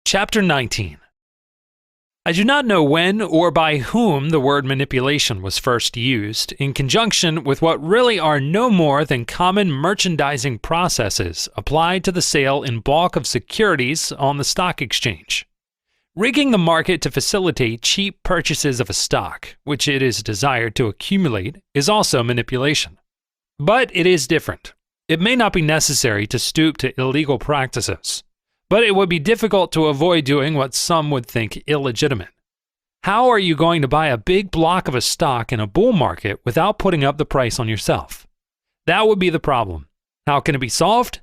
Chapter 19. I do not know when or by whom the word manipulation was first used in conjunction with what really are no more than common merchandising processes applied to the sale in bulk of securities on the stock exchange. Rigging the market to facilitate cheap purchases of a stock, which it is desired to accumulate, is also manipulation. But it is different. It may not be necessary to stoop to illegal practices, but it would be difficult to avoid doing what some would think illegitimate. How are you going to buy a big block of a stock in a bull market without putting up the price on yourself? That would be the problem. How can it be solved?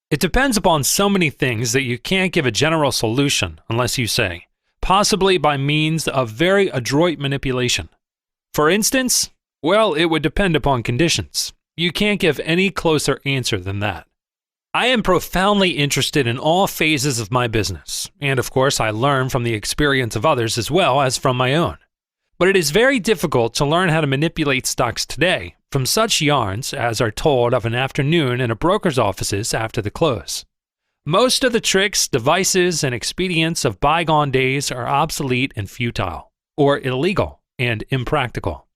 It depends upon so many things that you can't give a general solution unless you say, possibly by means of very adroit manipulation. For instance, well, it would depend upon conditions. You can't give any closer answer than that. I am profoundly interested in all phases of my business, and of course I learn from the experience of others as well as from my own. But it is very difficult to learn how to manipulate stocks today from such yarns as are told of an afternoon in a broker's offices after the close. Most of the tricks, devices, and expedients of bygone days are obsolete and futile, or illegal and impractical.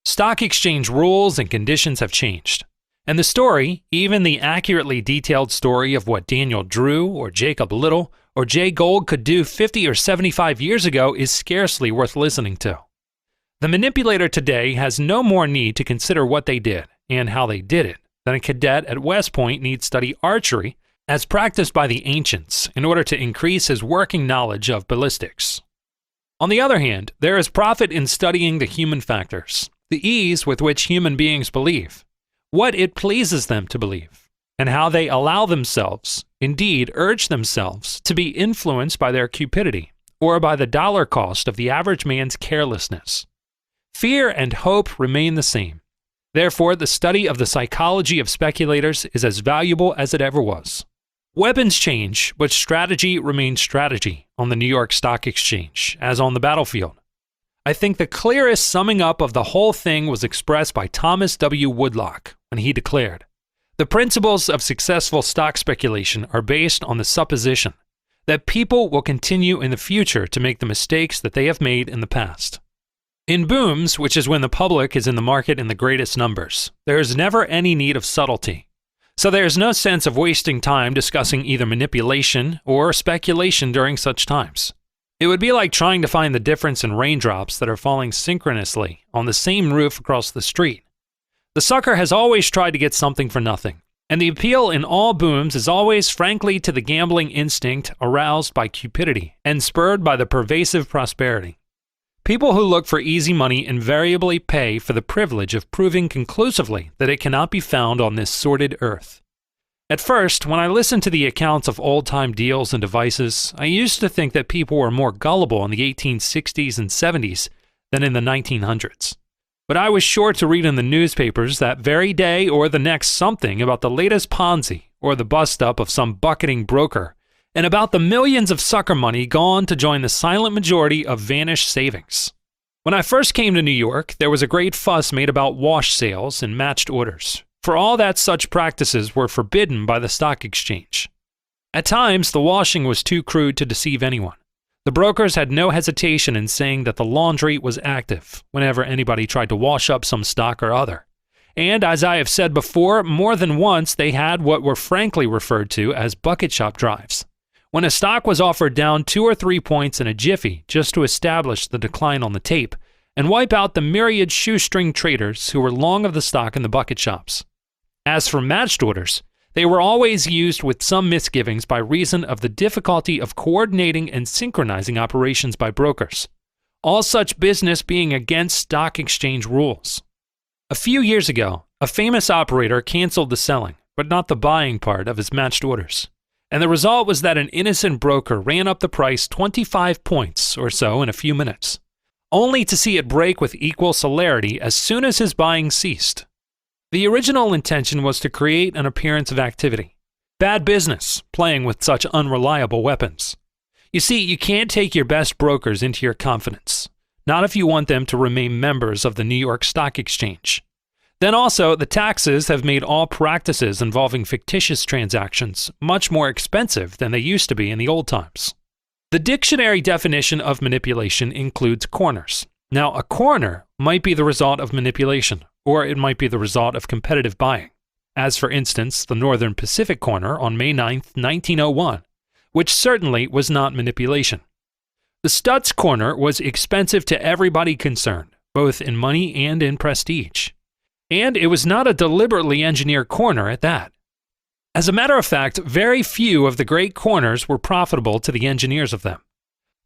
Stock exchange rules and conditions have changed. And the story, even the accurately detailed story of what Daniel Drew or Jacob Little or Jay Gould could do 50 or 75 years ago, is scarcely worth listening to. The manipulator today has no more need to consider what they did and how they did it than a cadet at West Point needs study archery as practiced by the ancients in order to increase his working knowledge of ballistics. On the other hand, there is profit in studying the human factors, the ease with which human beings believe, what it pleases them to believe, and how they allow themselves, indeed urge themselves, to be influenced by their cupidity, or by the dollar cost of the average man's carelessness. Fear and hope remain the same. Therefore, the study of the psychology of speculators is as valuable as it ever was. Weapons change, but strategy remains strategy on the New York Stock Exchange, as on the battlefield. I think the clearest summing up of the whole thing was expressed by Thomas W. Woodlock when he declared, "The principles of successful stock speculation are based on the supposition that people will continue in the future to make the mistakes that they have made in the past." In booms, which is when the public is in the market in the greatest numbers, there is never any need of subtlety. So there is no sense of wasting time discussing either manipulation or speculation during such times. It would be like trying to find the difference in raindrops that are falling synchronously on the same roof across the street. The sucker has always tried to get something for nothing, and the appeal in all booms is always frankly to the gambling instinct aroused by cupidity and spurred by the pervasive prosperity. People who look for easy money invariably pay for the privilege of proving conclusively that it cannot be found on this sordid earth. At first, when I listened to the accounts of old-time deals and devices, I used to think that people were more gullible in the 1860s and 70s than in the 1900s. But I was sure to read in the newspapers that very day or the next something about the latest Ponzi or the bust-up of some bucketing broker, and about the millions of sucker money gone to join the silent majority of vanished savings. When I first came to New York, there was a great fuss made about wash sales and matched orders, for all that such practices were forbidden by the stock exchange. At times, the washing was too crude to deceive anyone. The brokers had no hesitation in saying that the laundry was active whenever anybody tried to wash up some stock or other. And as I have said before, more than once they had what were frankly referred to as bucket shop drives, when a stock was offered down 2 or 3 points in a jiffy just to establish the decline on the tape and wipe out the myriad shoestring traders who were long of the stock in the bucket shops. As for matched orders, they were always used with some misgivings by reason of the difficulty of coordinating and synchronizing operations by brokers, all such business being against stock exchange rules. A few years ago, a famous operator canceled the selling, but not the buying part of his matched orders, and the result was that an innocent broker ran up the price 25 points or so in a few minutes, only to see it break with equal celerity as soon as his buying ceased. The original intention was to create an appearance of activity. Bad business, playing with such unreliable weapons. You see, you can't take your best brokers into your confidence, not if you want them to remain members of the New York Stock Exchange. Then also, the taxes have made all practices involving fictitious transactions much more expensive than they used to be in the old times. The dictionary definition of manipulation includes corners. Now, a corner might be the result of manipulation, or it might be the result of competitive buying, as for instance, the Northern Pacific corner on May 9, 1901, which certainly was not manipulation. The Stutz corner was expensive to everybody concerned, both in money and in prestige. And it was not a deliberately engineered corner at that. As a matter of fact, very few of the great corners were profitable to the engineers of them.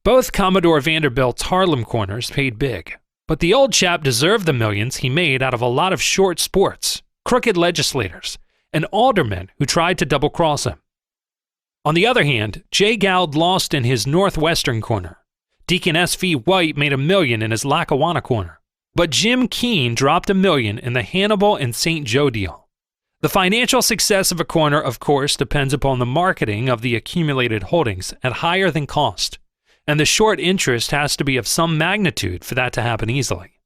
Both Commodore Vanderbilt's Harlem corners paid big, but the old chap deserved the millions he made out of a lot of short sports, crooked legislators, and aldermen who tried to double-cross him. On the other hand, Jay Gould lost in his Northwestern corner. Deacon S.V. White made $1 million in his Lackawanna corner, but Jim Keene dropped $1 million in the Hannibal and St. Joe deal. The financial success of a corner, of course, depends upon the marketing of the accumulated holdings at higher than cost, and the short interest has to be of some magnitude for that to happen easily.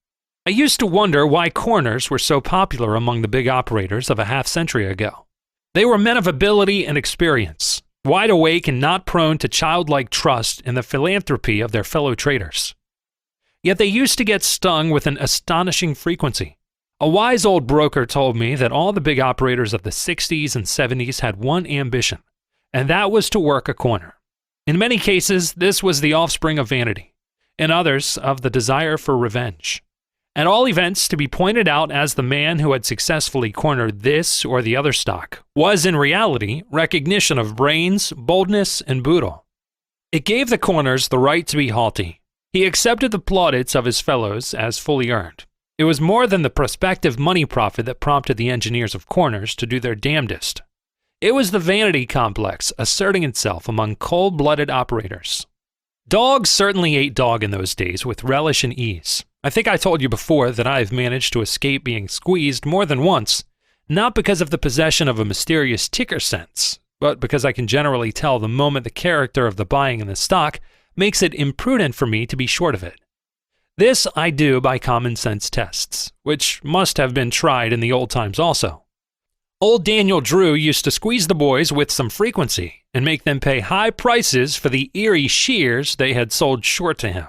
I used to wonder why corners were so popular among the big operators of a half-century ago. They were men of ability and experience, wide awake and not prone to childlike trust in the philanthropy of their fellow traders. Yet they used to get stung with an astonishing frequency. A wise old broker told me that all the big operators of the 60s and 70s had one ambition, and that was to work a corner. In many cases, this was the offspring of vanity, in others of the desire for revenge. At all events, to be pointed out as the man who had successfully cornered this or the other stock was in reality recognition of brains, boldness, and boodle. It gave the corners the right to be haughty. He accepted the plaudits of his fellows as fully earned. It was more than the prospective money profit that prompted the engineers of corners to do their damnedest. It was the vanity complex asserting itself among cold-blooded operators. Dogs certainly ate dog in those days with relish and ease. I think I told you before that I have managed to escape being squeezed more than once, not because of the possession of a mysterious ticker sense, but because I can generally tell the moment the character of the buying in the stock makes it imprudent for me to be short of it. This I do by common sense tests, which must have been tried in the old times also. Old Daniel Drew used to squeeze the boys with some frequency and make them pay high prices for the Erie shears they had sold short to him.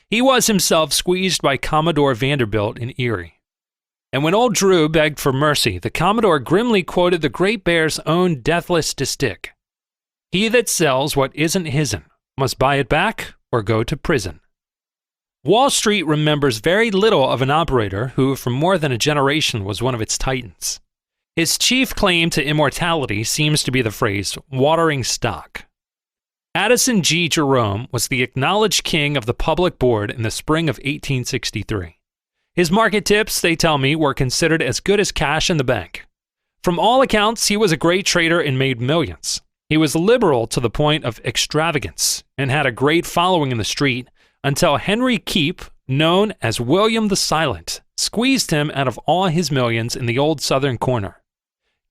He was himself squeezed by Commodore Vanderbilt in Erie. And when old Drew begged for mercy, the Commodore grimly quoted the Great Bear's own deathless distich: "He that sells what isn't his'n must buy it back or go to prison." Wall Street remembers very little of an operator who, for more than a generation, was one of its titans. His chief claim to immortality seems to be the phrase, watering stock. Addison G. Jerome was the acknowledged king of the public board in the spring of 1863. His market tips, they tell me, were considered as good as cash in the bank. From all accounts, he was a great trader and made millions. He was liberal to the point of extravagance and had a great following in the street until Henry Keep, known as William the Silent, squeezed him out of all his millions in the old southern corner.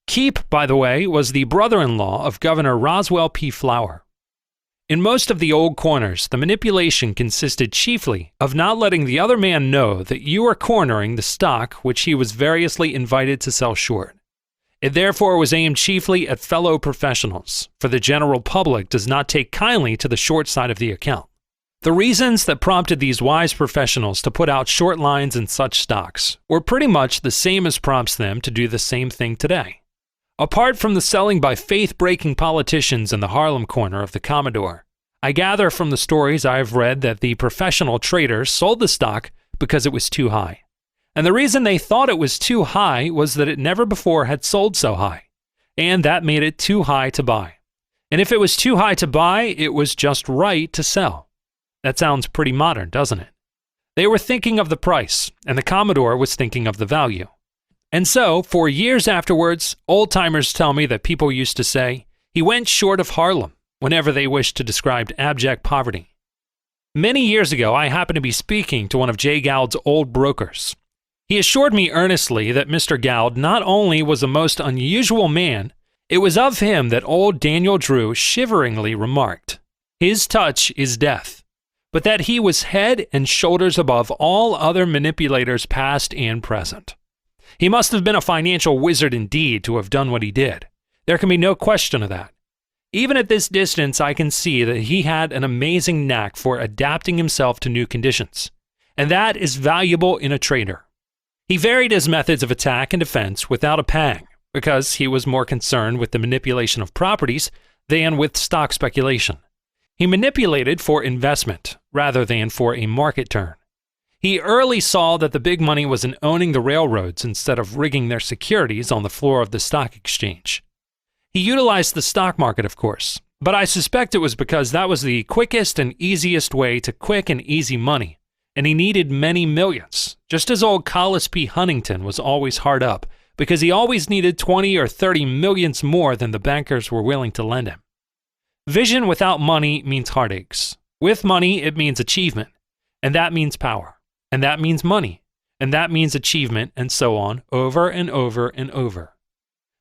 Keep, by the way, was the brother-in-law of Governor Roswell P. Flower. In most of the old corners, the manipulation consisted chiefly of not letting the other man know that you were cornering the stock which he was variously invited to sell short. It therefore was aimed chiefly at fellow professionals, for the general public does not take kindly to the short side of the account. The reasons that prompted these wise professionals to put out short lines in such stocks were pretty much the same as prompts them to do the same thing today. Apart from the selling by faith-breaking politicians in the Harlem corner of the Commodore, I gather from the stories I have read that the professional traders sold the stock because it was too high. And the reason they thought it was too high was that it never before had sold so high, and that made it too high to buy. And if it was too high to buy, it was just right to sell. That sounds pretty modern, doesn't it? They were thinking of the price, and the Commodore was thinking of the value. And so, for years afterwards, old-timers tell me that people used to say, "He went short of Harlem," whenever they wished to describe abject poverty. Many years ago, I happened to be speaking to one of Jay Gould's old brokers. He assured me earnestly that Mr. Gould not only was a most unusual man, it was of him that old Daniel Drew shiveringly remarked, "His touch is death," but that he was head and shoulders above all other manipulators past and present. He must have been a financial wizard indeed to have done what he did. There can be no question of that. Even at this distance, I can see that he had an amazing knack for adapting himself to new conditions, and that is valuable in a trader. He varied his methods of attack and defense without a pang, because he was more concerned with the manipulation of properties than with stock speculation. He manipulated for investment rather than for a market turn. He early saw that the big money was in owning the railroads instead of rigging their securities on the floor of the stock exchange. He utilized the stock market, of course, but I suspect it was because that was the quickest and easiest way to quick and easy money, and he needed many millions, just as old Collis P. Huntington was always hard up, because he always needed 20 or 30 millions more than the bankers were willing to lend him. Vision without money means heartaches. With money, it means achievement, and that means power, and that means money, and that means achievement, and so on, over and over and over.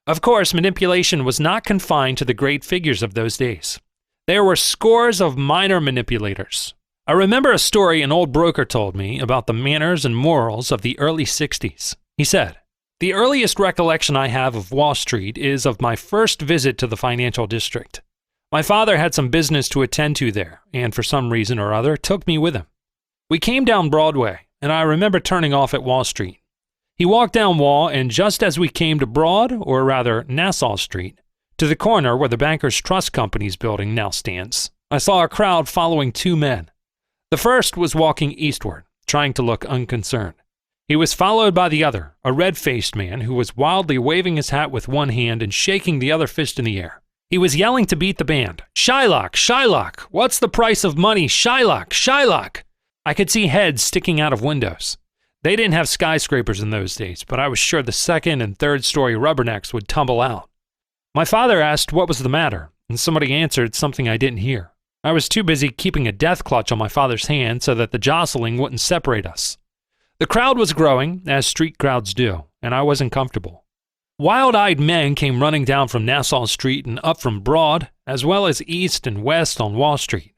Of course, manipulation was not confined to the great figures of those days. There were scores of minor manipulators. I remember a story an old broker told me about the manners and morals of the early 60s. He said, "The earliest recollection I have of Wall Street is of my first visit to the financial district. My father had some business to attend to there, and for some reason or other took me with him. We came down Broadway, and I remember turning off at Wall Street. He walked down Wall, and just as we came to Broad, or rather Nassau Street, to the corner where the Bankers Trust Company's building now stands, I saw a crowd following two men. The first was walking eastward, trying to look unconcerned. He was followed by the other, a red-faced man who was wildly waving his hat with one hand and shaking the other fist in the air. He was yelling to beat the band, 'Shylock, Shylock! What's the price of money? Shylock, Shylock!' I could see heads sticking out of windows. They didn't have skyscrapers in those days, but I was sure the second and third story rubbernecks would tumble out. My father asked what was the matter, and somebody answered something I didn't hear. I was too busy keeping a death clutch on my father's hand so that the jostling wouldn't separate us. The crowd was growing, as street crowds do, and I wasn't comfortable. Wild-eyed men came running down from Nassau Street and up from Broad, as well as east and west on Wall Street.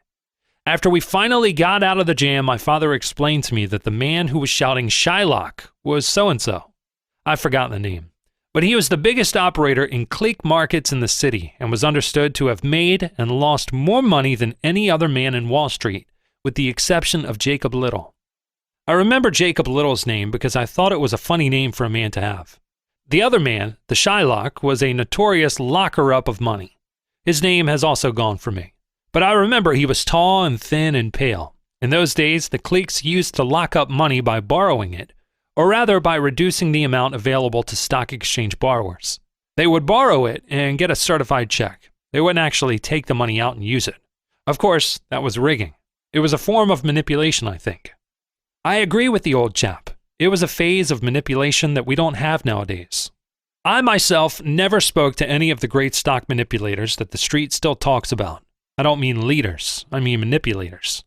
After we finally got out of the jam, my father explained to me that the man who was shouting Shylock was so-and-so. I've forgotten the name. But he was the biggest operator in clique markets in the city and was understood to have made and lost more money than any other man in Wall Street, with the exception of Jacob Little. I remember Jacob Little's name because I thought it was a funny name for a man to have. The other man, the Shylock, was a notorious locker-up of money. His name has also gone from me. But I remember he was tall and thin and pale. In those days, the cliques used to lock up money by borrowing it, or rather by reducing the amount available to stock exchange borrowers. They would borrow it and get a certified check. They wouldn't actually take the money out and use it. Of course, that was rigging. It was a form of manipulation, I think. I agree with the old chap. It was a phase of manipulation that we don't have nowadays. I myself never spoke to any of the great stock manipulators that the street still talks about. I don't mean leaders, I mean manipulators.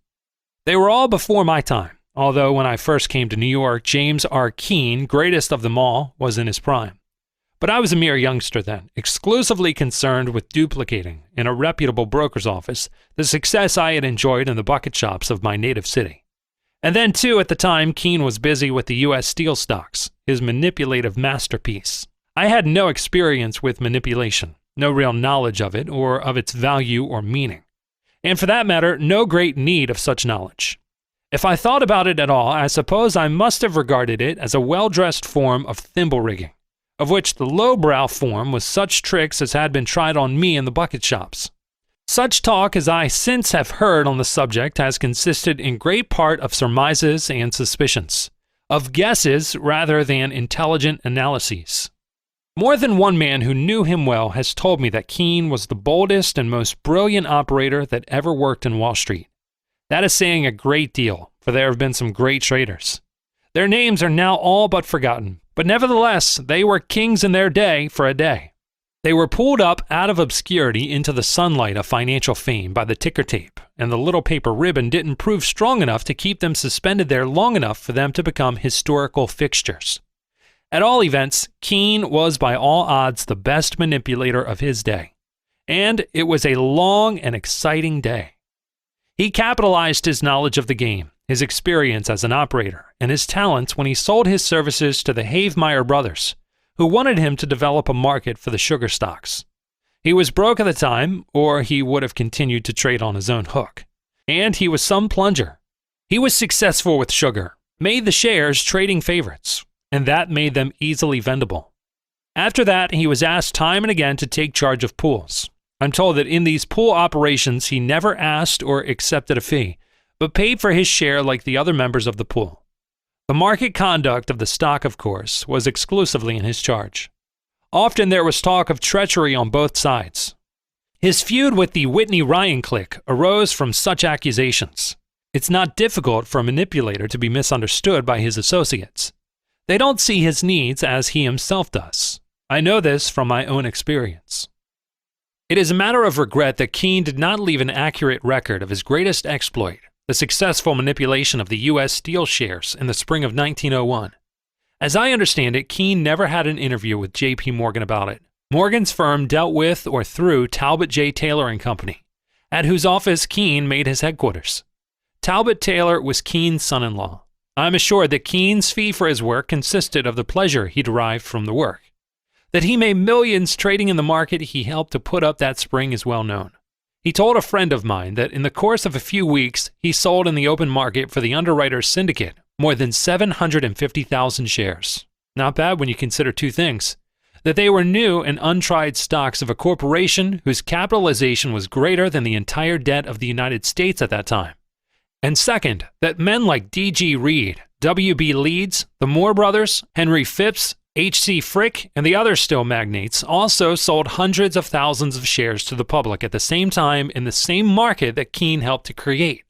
They were all before my time, although when I first came to New York, James R. Keene, greatest of them all, was in his prime. But I was a mere youngster then, exclusively concerned with duplicating, in a reputable broker's office, the success I had enjoyed in the bucket shops of my native city. And then, too, at the time, Keene was busy with the U.S. steel stocks, his manipulative masterpiece. I had no experience with manipulation. No real knowledge of it or of its value or meaning, and for that matter, no great need of such knowledge. If I thought about it at all, I suppose I must have regarded it as a well-dressed form of thimble rigging, of which the lowbrow form was such tricks as had been tried on me in the bucket shops. Such talk as I since have heard on the subject has consisted in great part of surmises and suspicions, of guesses rather than intelligent analyses. More than one man who knew him well has told me that Keene was the boldest and most brilliant operator that ever worked in Wall Street. That is saying a great deal, for there have been some great traders. Their names are now all but forgotten, but nevertheless, they were kings in their day for a day. They were pulled up out of obscurity into the sunlight of financial fame by the ticker tape, and the little paper ribbon didn't prove strong enough to keep them suspended there long enough for them to become historical fixtures. At all events, Keene was by all odds the best manipulator of his day, and it was a long and exciting day. He capitalized his knowledge of the game, his experience as an operator, and his talents when he sold his services to the Havemeyer brothers, who wanted him to develop a market for the sugar stocks. He was broke at the time, or he would have continued to trade on his own hook. And he was some plunger. He was successful with sugar, made the shares trading favorites, and that made them easily vendable. After that, he was asked time and again to take charge of pools. I'm told that in these pool operations, he never asked or accepted a fee, but paid for his share like the other members of the pool. The market conduct of the stock, of course, was exclusively in his charge. Often there was talk of treachery on both sides. His feud with the Whitney Ryan clique arose from such accusations. It's not difficult for a manipulator to be misunderstood by his associates. They don't see his needs as he himself does. I know this from my own experience. It is a matter of regret that Keene did not leave an accurate record of his greatest exploit, the successful manipulation of the U.S. Steel shares in the spring of 1901. As I understand it, Keene never had an interview with J.P. Morgan about it. Morgan's firm dealt with or through Talbot J. Taylor & Company, at whose office Keene made his headquarters. Talbot Taylor was Keene's son-in-law. I'm assured that Keene's fee for his work consisted of the pleasure he derived from the work. That he made millions trading in the market he helped to put up that spring is well known. He told a friend of mine that in the course of a few weeks, he sold in the open market for the Underwriters Syndicate more than 750,000 shares. Not bad when you consider two things: that they were new and untried stocks of a corporation whose capitalization was greater than the entire debt of the United States at that time. And second, that men like D.G. Reed, W.B. Leeds, the Moore brothers, Henry Phipps, H.C. Frick, and the other steel magnates also sold hundreds of thousands of shares to the public at the same time in the same market that Keene helped to create.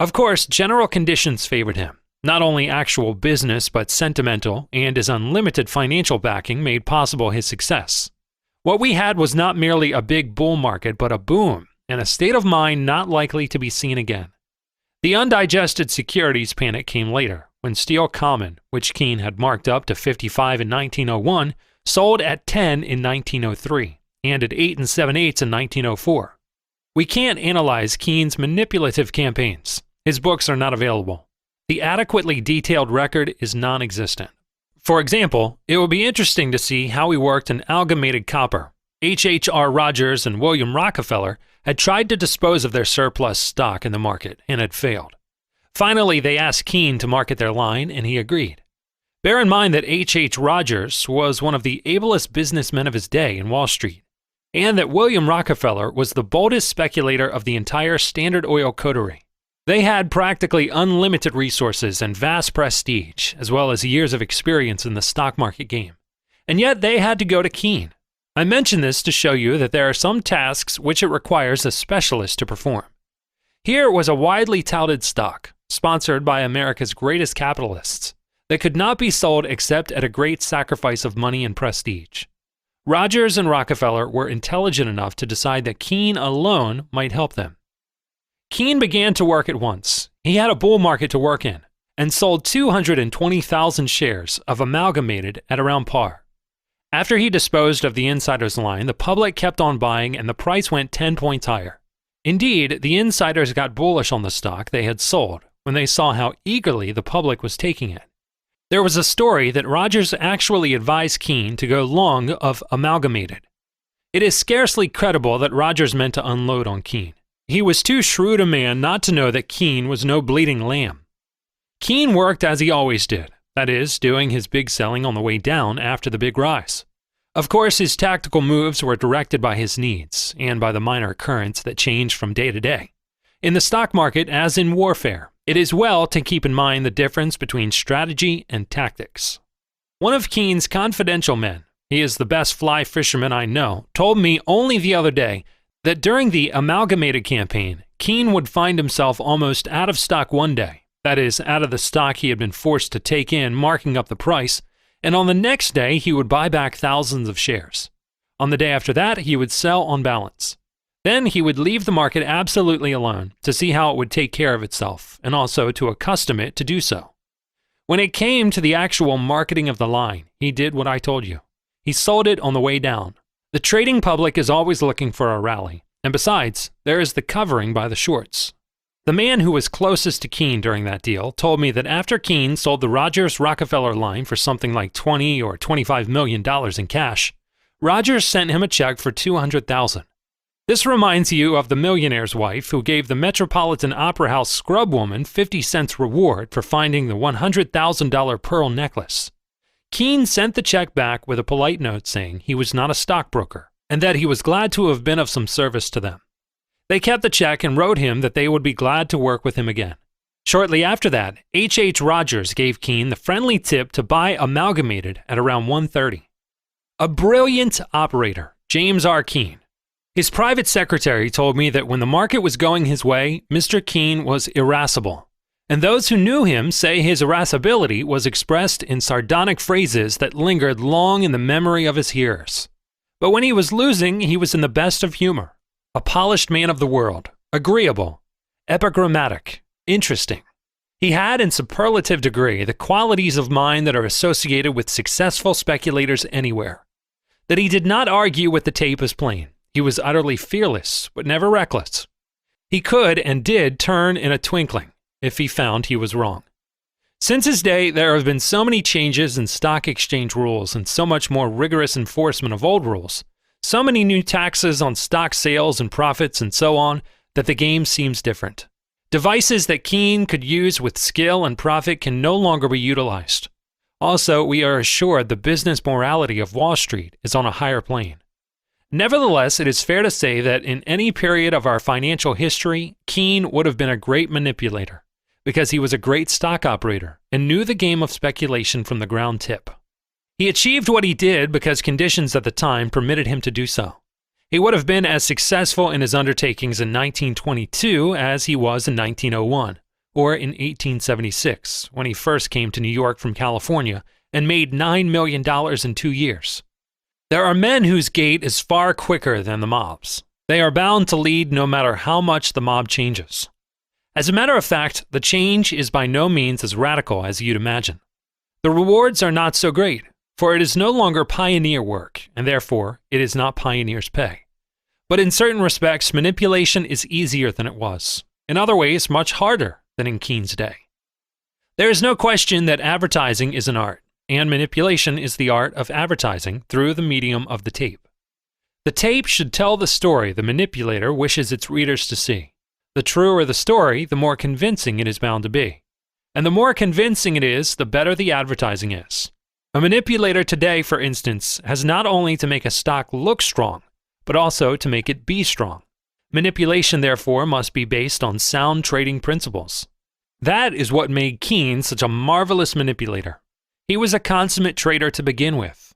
Of course, general conditions favored him. Not only actual business, but sentimental, and his unlimited financial backing made possible his success. What we had was not merely a big bull market, but a boom, and a state of mind not likely to be seen again. The undigested securities panic came later, when Steel Common, which Keene had marked up to 55 in 1901, sold at 10 in 1903, and at 8 7/8 in 1904. We can't analyze Keene's manipulative campaigns. His books are not available. The adequately detailed record is non-existent. For example, it would be interesting to see how he worked in amalgamated copper. H.R. Rogers and William Rockefeller had tried to dispose of their surplus stock in the market and had failed. Finally, they asked Keene to market their line, and he agreed. Bear in mind that H.H. Rogers was one of the ablest businessmen of his day in Wall Street, and that William Rockefeller was the boldest speculator of the entire Standard Oil coterie. They had practically unlimited resources and vast prestige, as well as years of experience in the stock market game. And yet they had to go to Keene. I mention this to show you that there are some tasks which it requires a specialist to perform. Here was a widely touted stock, sponsored by America's greatest capitalists, that could not be sold except at a great sacrifice of money and prestige. Rogers and Rockefeller were intelligent enough to decide that Keene alone might help them. Keene began to work at once. He had a bull market to work in, and sold 220,000 shares of Amalgamated at around par. After he disposed of the insiders' line, the public kept on buying and the price went 10 points higher. Indeed, the insiders got bullish on the stock they had sold when they saw how eagerly the public was taking it. There was a story that Rogers actually advised Keene to go long of Amalgamated. It is scarcely credible that Rogers meant to unload on Keene. He was too shrewd a man not to know that Keene was no bleeding lamb. Keene worked as he always did, that is, doing his big selling on the way down after the big rise. Of course, his tactical moves were directed by his needs and by the minor currents that changed from day to day. In the stock market, as in warfare, it is well to keep in mind the difference between strategy and tactics. One of Keene's confidential men, he is the best fly fisherman I know, told me only the other day that during the Amalgamated campaign, Keene would find himself almost out of stock one day, that is, out of the stock he had been forced to take in, marking up the price, and on the next day he would buy back thousands of shares. On the day after that, he would sell on balance. Then he would leave the market absolutely alone to see how it would take care of itself, and also to accustom it to do so. When it came to the actual marketing of the line, he did what I told you. He sold it on the way down. The trading public is always looking for a rally, and besides, there is the covering by the shorts. The man who was closest to Keene during that deal told me that after Keene sold the Rogers-Rockefeller line for something like $20 or $25 million in cash, Rogers sent him a check for $200,000. This reminds you of the millionaire's wife who gave the Metropolitan Opera House scrub woman 50 cents reward for finding the $100,000 pearl necklace. Keene sent the check back with a polite note saying he was not a stockbroker and that he was glad to have been of some service to them. They kept the check and wrote him that they would be glad to work with him again. Shortly after that, H. Rogers gave Keene the friendly tip to buy Amalgamated at around 1:30. A brilliant operator, James R. Keene. His private secretary told me that when the market was going his way, Mr. Keene was irascible, and those who knew him say his irascibility was expressed in sardonic phrases that lingered long in the memory of his hearers. But when he was losing, he was in the best of humor, a polished man of the world, agreeable, epigrammatic, interesting. He had in superlative degree the qualities of mind that are associated with successful speculators anywhere. That he did not argue with the tape is plain. He was utterly fearless, but never reckless. He could and did turn in a twinkling if he found he was wrong. Since his day, there have been so many changes in stock exchange rules and so much more rigorous enforcement of old rules, so many new taxes on stock sales and profits and so on, that the game seems different. Devices that Keene could use with skill and profit can no longer be utilized. Also, we are assured the business morality of Wall Street is on a higher plane. Nevertheless, it is fair to say that in any period of our financial history, Keene would have been a great manipulator, because he was a great stock operator and knew the game of speculation from the ground tip. He achieved what he did because conditions at the time permitted him to do so. He would have been as successful in his undertakings in 1922 as he was in 1901, or in 1876, when he first came to New York from California and made $9 million in 2 years. There are men whose gait is far quicker than the mob's. They are bound to lead no matter how much the mob changes. As a matter of fact, the change is by no means as radical as you'd imagine. The rewards are not so great, for it is no longer pioneer work, and therefore it is not pioneer's pay. But in certain respects, manipulation is easier than it was. In other ways, much harder than in Keene's day. There is no question that advertising is an art, and manipulation is the art of advertising through the medium of the tape. The tape should tell the story the manipulator wishes its readers to see. The truer the story, the more convincing it is bound to be. And the more convincing it is, the better the advertising is. A manipulator today, for instance, has not only to make a stock look strong, but also to make it be strong. Manipulation, therefore, must be based on sound trading principles. That is what made Keene such a marvelous manipulator. He was a consummate trader to begin with,